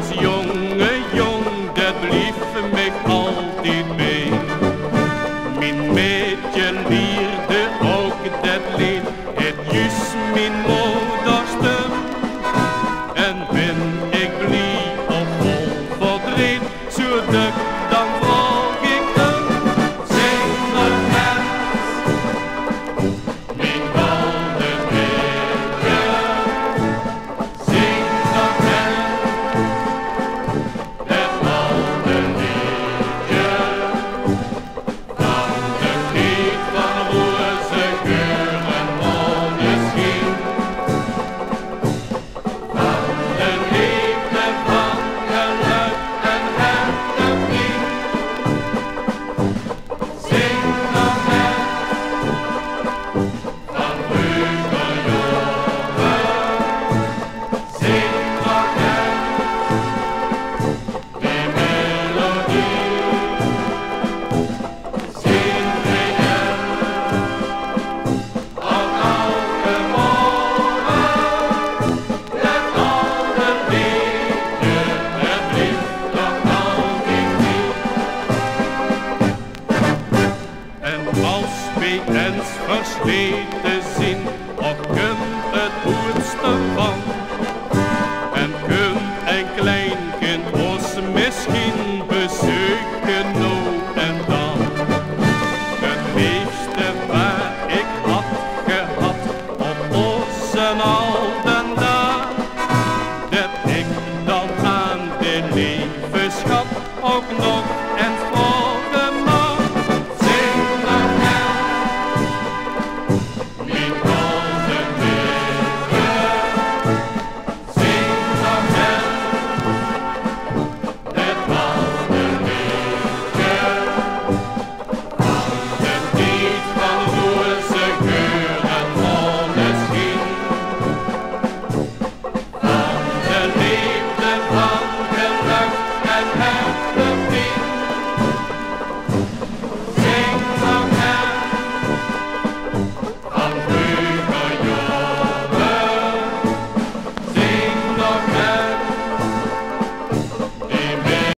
als jonge jong, dat blief mij altijd bij. Mijn meidje leerde ook dat lied, het juist mijn moederste. En ben ik blij of vol verdriet, zodat dan vroeg ik hem. Zing nog mens, mijn golden meidje. Zing nog mens, het golden liedje. Van de tijd van roze geur en maneschijn. Van de liefde van geluk en hartevriend. Zing nog mens, van vroeger jongen. Zing nog mens, die melodie. Zing weer op elke morgen. Het oude liedje, het blijft nog altijd niet. En als wij eens versleten zijn, of kunt het goedste van. En kunt een klein kind ons misschien bezoeken nu en dan. Het meeste waar ik had gehad op onze oude dag, dat ik dan aan de levensschap ook nog